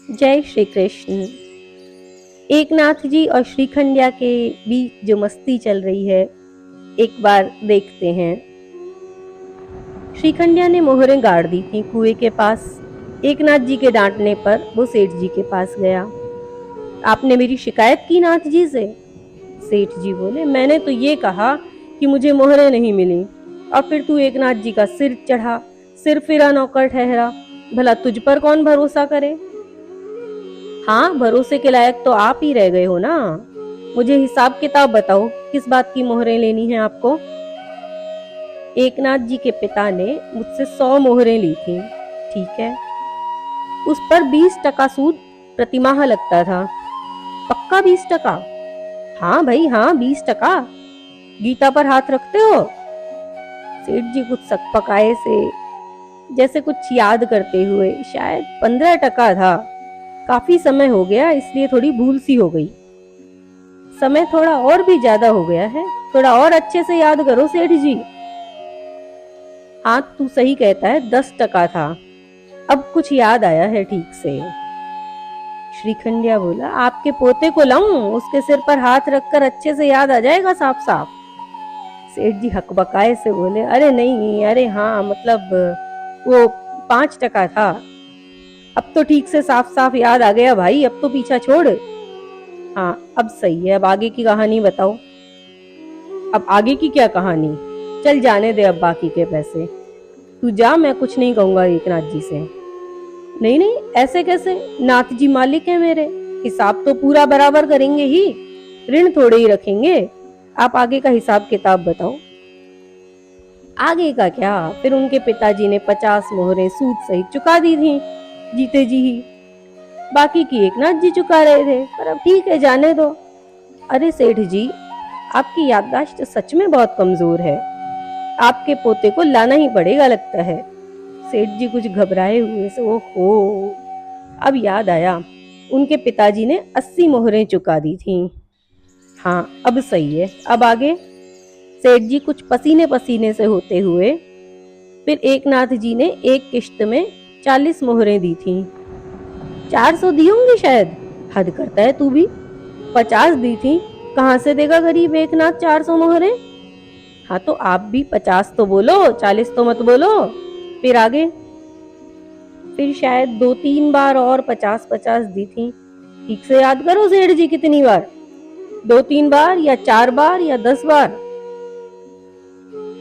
जय श्री कृष्ण। एकनाथ जी और श्रीखंडिया के बीच जो मस्ती चल रही है, एक बार देखते हैं। श्रीखंडिया ने मोहरें गाड़ दी थी कुएं के पास। एकनाथ जी के डांटने पर वो सेठ जी के पास गया। आपने मेरी शिकायत की नाथ जी से? सेठ जी बोले, मैंने तो ये कहा कि मुझे मोहरें नहीं मिली, और फिर तू एकनाथ जी का सिर चढ़ा, सिर फिरा नौकर ठहरा। भला तुझ पर कौन भरोसा करे? हाँ, भरोसे के लायक तो आप ही रह गए हो ना। मुझे हिसाब किताब बताओ, किस बात की मोहरें लेनी है आपको? एकनाथ जी के पिता ने मुझसे 100 मोहरें ली थी। ठीक है। उस पर 20% सूद प्रतिमाह लगता था। पक्का 20%? हाँ भाई हाँ, 20%। गीता पर हाथ रखते हो? सेठ जी कुछ सकपकाए से, जैसे कुछ याद करते हुए, शायद 15% था। काफी समय हो गया, इसलिए थोड़ी भूल सी हो गई। समय थोड़ा और भी ज्यादा हो गया है, थोड़ा और अच्छे से याद करो सेठ जी। हाँ तू सही कहता है, 10% था। अब कुछ याद आया है ठीक से। श्रीखंडिया बोला, आपके पोते को लाऊं, उसके सिर पर हाथ रखकर अच्छे से याद आ जाएगा साफ साफ। सेठ जी हकबकाए से बोले, अरे नहीं, अरे हाँ, मतलब वो 5% था। अब तो ठीक से साफ साफ याद आ गया भाई, अब तो पीछा छोड़। हाँ अब सही है, अब आगे की कहानी बताओ। अब आगे की क्या कहानी? चल जाने दे अब बाकी के पैसे। तू जा, मैं कुछ नहीं कहूंगा एकनाथ जी से। नहीं नहीं, ऐसे कैसे? नाथ जी मालिक है मेरे, हिसाब तो पूरा बराबर करेंगे ही, ऋण थोड़े ही रखेंगे। आप आगे का हिसाब किताब बताओ। आगे का क्या, फिर उनके पिताजी ने 50 मोहरें सूद सहित चुका दी थी, जीते जी ही। बाकी की एकनाथ जी चुका रहे थे, पर अब ठीक है, जाने दो। अरे सेठ जी, आपकी याददाश्त सच में बहुत कमजोर है। आपके पोते को लाना ही पड़ेगा लगता है। सेठ जी कुछ घबराए हुए से, ओहो, अब याद आया, उनके पिताजी ने 80 मोहरें चुका दी थी। हाँ अब सही है, अब आगे। सेठ जी कुछ पसीने पसीने से होते हुए, फिर एकनाथ जी ने एक किश्त में 40 मोहरें दी थी। 400 दी होंगी शायद, हद करता है तू भी। 50 दी थी, कहां से देगा गरीब एकनाथ 400 मोहरें? हाँ तो आप भी 50 तो बोलो, 40 तो मत बोलो। फिर आगे। फिर शायद 2-3 बार और 50-50 दी थी। ठीक से याद करो सेठ जी, कितनी बार? 2-3 बार या 4 बार या 10 बार?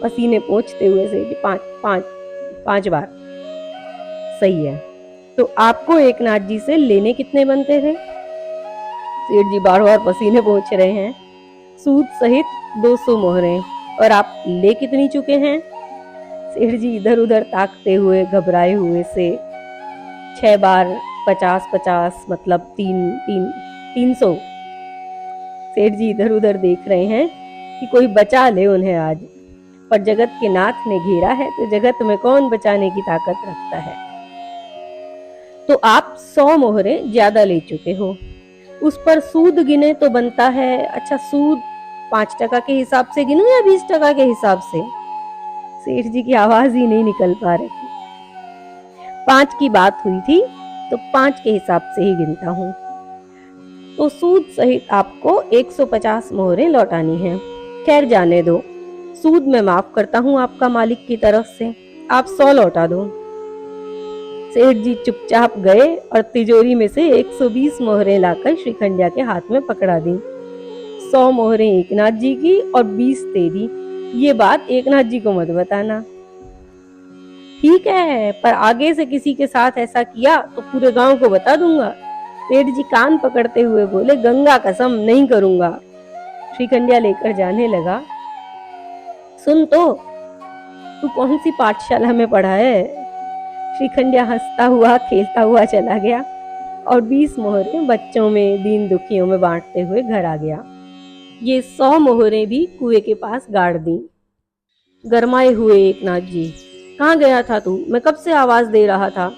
पसीने पोंछते हुए सेठ जी, 5 बार। सही है। तो आपको एकनाथ जी से लेने कितने बनते थे? सेठ जी बार बार पसीने पोंछ रहे हैं। सूद सहित 200 मोहरें। और आप ले कितनी चुके हैं? सेठ जी इधर उधर ताकते हुए, घबराए हुए से, 6 बार 50-50, मतलब 300। सेठ जी इधर उधर देख रहे हैं कि कोई बचा ले उन्हें आज, पर जगत के नाथ ने घेरा है तो जगत में कौन बचाने की ताकत रखता है। तो आप 100 मोहरें ज्यादा ले चुके हो। उस पर सूद गिने तो बनता है, अच्छा सूद 5% के हिसाब से गिनूं या 20% के हिसाब से? सेठ जी की आवाज ही नहीं निकल पा रही थी। 5 की बात हुई थी तो 5 के हिसाब से ही गिनता हूँ। तो सूद सहित आपको 150 मोहरें लौटानी है। खैर जाने दो, सूद मैं माफ करता हूँ आपका मालिक की तरफ से, आप 100 लौटा दो। सेठ जी चुपचाप गए और तिजोरी में से 120 मोहरें लाकर श्रीखंडिया के हाथ में पकड़ा दी। 100 मोहरें एकनाथ जी की और 20 तेरी। ये बात एकनाथ जी को मत बताना। ठीक है, पर आगे से किसी के साथ ऐसा किया तो पूरे गांव को बता दूंगा। सेठ जी कान पकड़ते हुए बोले, गंगा कसम नहीं करूंगा। श्रीखंडिया लेकर जाने लगा। सुन तो, तू कौन सी पाठशाला में पढ़ा है? श्रीखंडिया हंसता हुआ खेलता हुआ चला गया और 20 मोहरें बच्चों में, दीन दुखियों में बांटते हुए घर आ गया। ये 100 मोहरें भी कुएं के पास गाड़ दी। गरमाए हुए एकनाथ जी, कहाँ गया था तू? मैं कब से आवाज दे रहा था।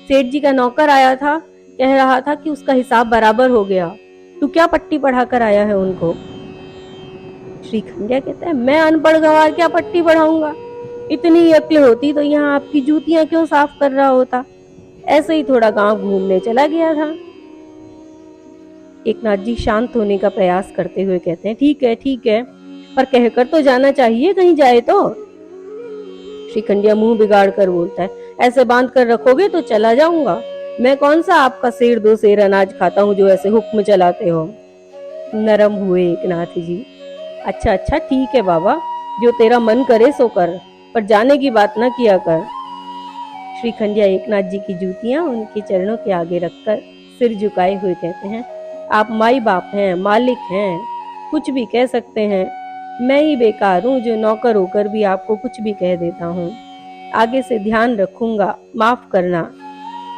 सेठ जी का नौकर आया था, कह रहा था कि उसका हिसाब बराबर हो गया। तू क्या पट्टी पढ़ाकर आया है उनको? श्रीखंडिया कहता है, मैं अनपढ़ गंवार क्या पट्टी पढ़ाऊंगा? इतनी अक्ल होती तो यहाँ आपकी जूतियां क्यों साफ कर रहा होता। ऐसे ही थोड़ा गांव घूमने चला गया था। एकनाथ जी शांत होने का प्रयास करते हुए कहते हैं, ठीक है, पर कहकर तो जाना चाहिए कहीं जाए तो। श्रीखंडिया मुंह बिगाड़ कर बोलता है, ऐसे बांध कर रखोगे तो चला जाऊंगा। मैं कौन सा आपका सेर दो सेर अनाज खाता हूँ जो ऐसे हुक्म चलाते हो। नरम हुए एकनाथ जी। अच्छा अच्छा ठीक है बाबा, जो तेरा मन करे सो कर, पर जाने की बात ना किया कर। श्रीखंडिया एकनाथ जी की जूतियां उनके चरणों के आगे रखकर सिर झुकाए हुए कहते हैं, आप माई बाप हैं, मालिक हैं, कुछ भी कह सकते हैं। मैं ही बेकार हूँ जो नौकर होकर भी आपको कुछ भी कह देता हूँ। आगे से ध्यान रखूंगा, माफ करना।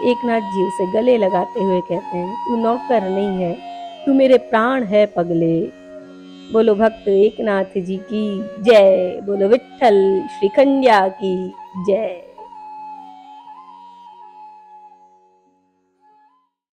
एकनाथ जी उसे गले लगाते हुए कहते हैं, तू नौकर नहीं है, तू मेरे प्राण है पगले। बोलो भक्त एकनाथ जी की जय, बोलो विठ्ठल श्रीखंडिया की जय।